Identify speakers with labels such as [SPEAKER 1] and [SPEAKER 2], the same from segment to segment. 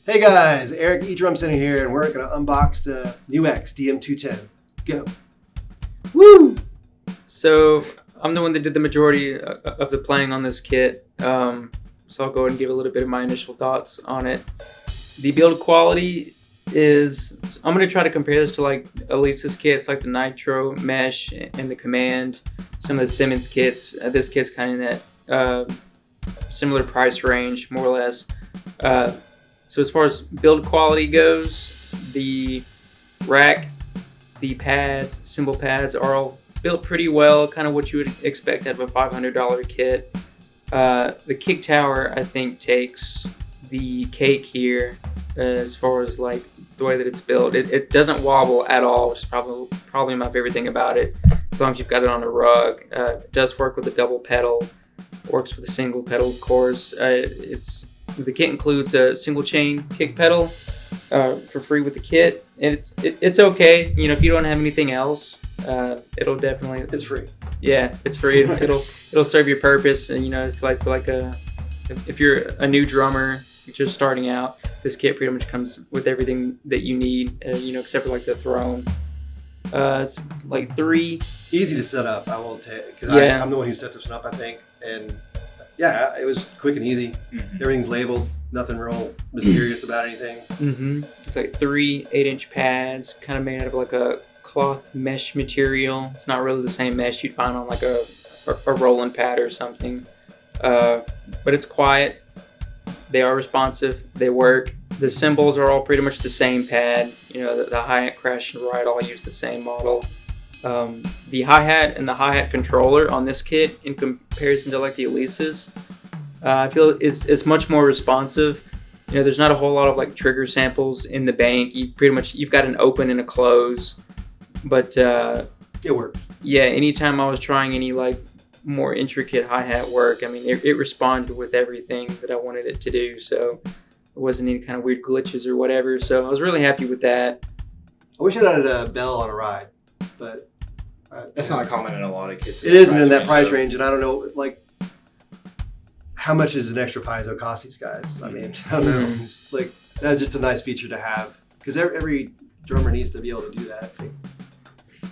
[SPEAKER 1] Hey guys, Eric Edrumcenter here, and we're going to unbox the NUX DM-210. Go.
[SPEAKER 2] Woo! So I'm the one that did the majority of the playing on this kit. So I'll go ahead and give a little bit of my initial thoughts on it. The build quality is, I'm going to try to compare this to like at least this kit's like the Nitro Mesh and the Command, some of the Simmons kits. This kit's kind of in that similar price range, more or less. So as far as build quality goes, the rack, the pads, cymbal pads are all built pretty well, kind of what you would expect out of a $500 kit. The kick tower, I think, takes the cake here as far as like the way that it's built. It doesn't wobble at all, which is probably my favorite thing about it, as long as you've got it on a rug. It does work with a double pedal, works with a single pedal, of course. The kit includes a single chain kick pedal for free with the kit, and it's okay. You know, if you don't have anything else, it'll definitely.
[SPEAKER 1] It's free.
[SPEAKER 2] Yeah, it's free. It'll serve your purpose, and you know, if you're a new drummer just starting out, this kit pretty much comes with everything that you need. You know, except for like the throne. It's like 3.
[SPEAKER 1] Easy to set up. I won't take because
[SPEAKER 2] Yeah.
[SPEAKER 1] I'm the one who set this one up, I think, and. Yeah, it was quick and easy. Mm-hmm. Everything's labeled. Nothing real mysterious about anything.
[SPEAKER 2] Mm-hmm. It's like 3 8-inch pads, kind of made out of like a cloth mesh material. It's not really the same mesh you'd find on like a rolling pad or something. But it's quiet. They are responsive. They work. The cymbals are all pretty much the same pad. You know, the hi-hat, crash, and ride all use the same model. The hi-hat and the hi-hat controller on this kit, in comparison to like the Elisa's, I feel is much more responsive. You know, there's not a whole lot of like trigger samples in the bank. You've got an open and a close, but
[SPEAKER 1] it works.
[SPEAKER 2] Yeah, anytime I was trying any like more intricate hi-hat work, I mean, it responded with everything that I wanted it to do. So it wasn't any kind of weird glitches or whatever. So I was really happy with that.
[SPEAKER 1] I wish it had a bell on a ride, but.
[SPEAKER 3] That's not common in a lot of kits.
[SPEAKER 1] It isn't in that price range, and I don't know, like, how much does an extra piezo cost these guys? I mean, I don't know. It's like, that's just a nice feature to have, because every drummer needs to be able to do that.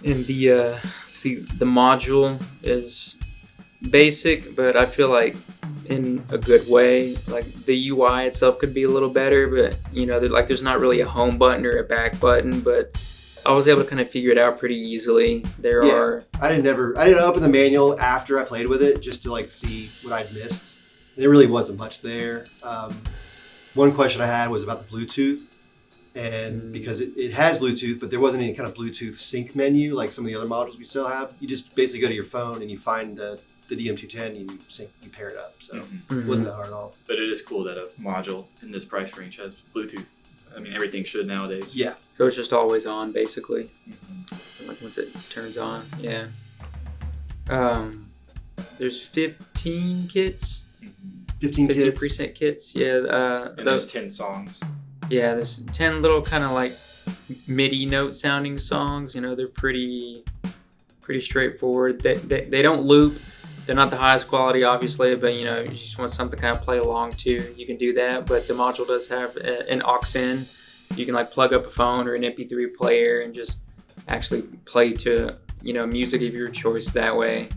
[SPEAKER 2] And the module is basic, but I feel like in a good way. Like the UI itself could be a little better, but you know, there's not really a home button or a back button, but I was able to kind of figure it out pretty easily.
[SPEAKER 1] I didn't open the manual after I played with it just to like see what I'd missed. There really wasn't much there. One question I had was about the Bluetooth, and because it has Bluetooth, but there wasn't any kind of Bluetooth sync menu like some of the other modules we still have. You just basically go to your phone and you find the DM-210 and you pair it up. So it wasn't that hard at all.
[SPEAKER 3] But it is cool that a module in this price range has Bluetooth. I mean, everything should nowadays.
[SPEAKER 1] Yeah.
[SPEAKER 2] So it's just always on, basically. Like once it turns on, yeah. There's 15 kits.
[SPEAKER 1] 15 kits.
[SPEAKER 2] preset kits, yeah.
[SPEAKER 3] And there's 10 songs.
[SPEAKER 2] Yeah, there's 10 little kind of like MIDI note sounding songs. You know, they're pretty straightforward. They don't loop. They're not the highest quality, obviously, but you know, you just want something to kind of play along to. You can do that, but the module does have an aux in. You can like plug up a phone or an MP3 player and just actually play to, you know, music of your choice that way.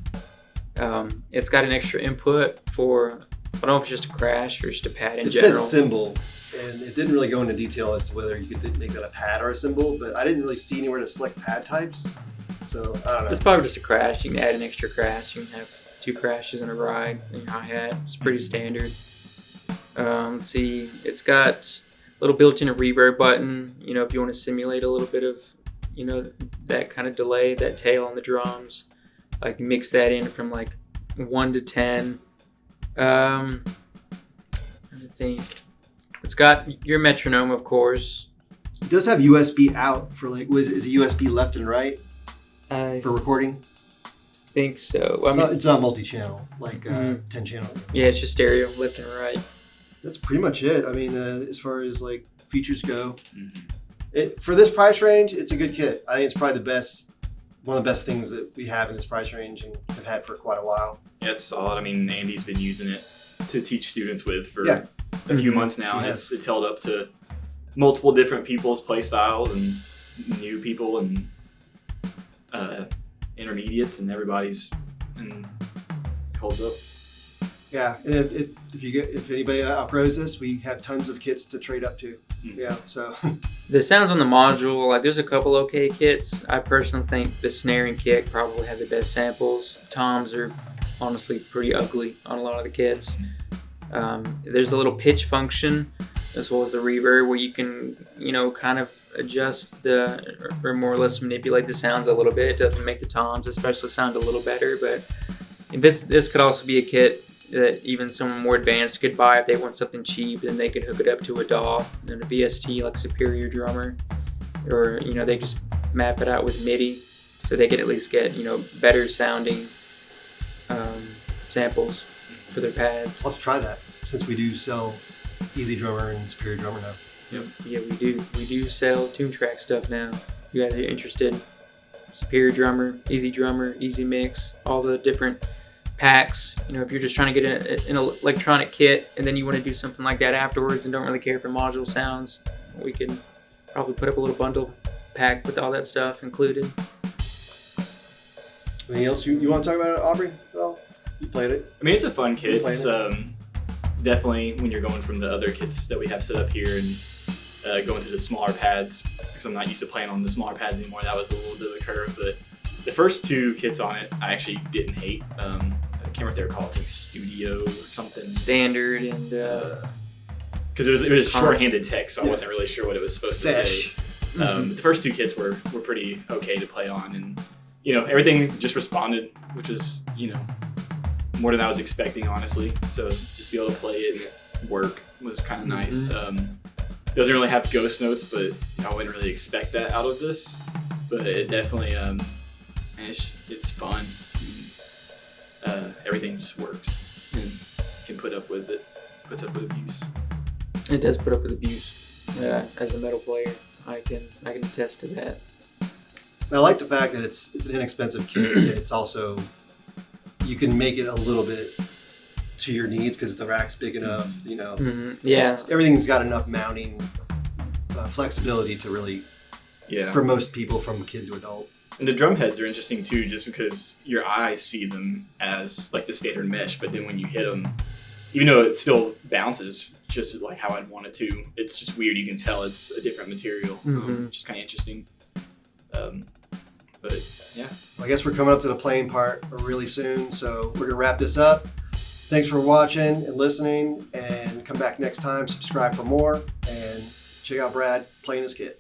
[SPEAKER 2] It's got an extra input for, I don't know if it's just a crash or just a pad in general.
[SPEAKER 1] It says cymbal, and it didn't really go into detail as to whether you could make that a pad or a cymbal, but I didn't really see anywhere to select pad types. So I don't know.
[SPEAKER 2] It's probably just a crash. You can add an extra crash. You can have 2 crashes in a ride in your hi-hat. It's pretty standard. Let's see. It's got a little built-in reverb button. You know, if you want to simulate a little bit of, you know, that kind of delay, that tail on the drums. Like mix that in from like 1 to 10. I think it's got your metronome, of course.
[SPEAKER 1] It does have USB out for like, is it USB left and right for recording?
[SPEAKER 2] Think so.
[SPEAKER 1] It's not multi-channel, like 10 channel.
[SPEAKER 2] Yeah, it's just stereo, left and right.
[SPEAKER 1] That's pretty much it. I mean, as far as like features go, for this price range, it's a good kit. I think it's probably one of the best things that we have in this price range and have had for quite a while.
[SPEAKER 3] Yeah, it's solid. I mean, Andy's been using it to teach students with for a few months now.
[SPEAKER 1] Yes.
[SPEAKER 3] It's held up to multiple different people's play styles and new people and intermediates, and everybody's and holds up.
[SPEAKER 1] Yeah, and if anybody outgrows this, we have tons of kits to trade up to. Yeah, so
[SPEAKER 2] The sounds on the module, like there's a couple okay kits. I personally think the snare and kick probably have the best samples. Toms are honestly pretty ugly on a lot of the kits. There's a little pitch function as well as the reverb where you can, kind of adjust or more or less manipulate the sounds a little bit. It doesn't make the toms especially sound a little better, but this could also be a kit that even someone more advanced could buy if they want something cheap, and they could hook it up to a DAW and a VST like Superior Drummer, or they just map it out with MIDI so they could at least get better sounding samples for their pads.
[SPEAKER 1] I'll have to try that since we do sell Easy Drummer and Superior Drummer now.
[SPEAKER 2] Yep. Yeah, we do sell tune track stuff now. If you guys are interested, Superior Drummer, Easy Drummer, Easy Mix, all the different packs. If you're just trying to get an electronic kit and then you want to do something like that afterwards and don't really care for module sounds, we can probably put up a little bundle pack with all that stuff included.
[SPEAKER 1] Anything else you want to talk about, Aubrey? Well, you played it.
[SPEAKER 3] I mean, it's a fun kit. It's definitely when you're going from the other kits that we have set up here and going to the smaller pads, because I'm not used to playing on the smaller pads anymore. That was a little bit of a curve, but the first two kits on it I actually didn't hate. I can't remember what they were called. I think Studio something.
[SPEAKER 2] Standard and
[SPEAKER 3] because it was shorthanded text, so I wasn't really sure what it was supposed to say. The first two kits were pretty okay to play on, and everything just responded, which was more than I was expecting, honestly. So just be able to play it and work was kind of nice. Doesn't really have ghost notes, but I wouldn't really expect that out of this. But it definitely it's fun. Everything just works and can put up with it. Puts up with abuse.
[SPEAKER 2] It does put up with abuse. As a metal player, I can attest to that.
[SPEAKER 1] I like the fact that it's an inexpensive kit. And it's also, you can make it a little bit to your needs because the rack's big enough.
[SPEAKER 2] Yeah,
[SPEAKER 1] everything's got enough mounting flexibility to really, for most people from kid to adult.
[SPEAKER 3] And the drum heads are interesting too, just because your eyes see them as like the standard mesh, but then when you hit them, even though it still bounces just like how I'd want it to, it's just weird. You can tell it's a different material, which is kind of interesting. But yeah,
[SPEAKER 1] well, I guess we're coming up to the playing part really soon, so we're gonna wrap this up. Thanks for watching and listening, and come back next time. Subscribe for more, and check out Brad playing his kit.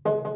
[SPEAKER 1] Bye.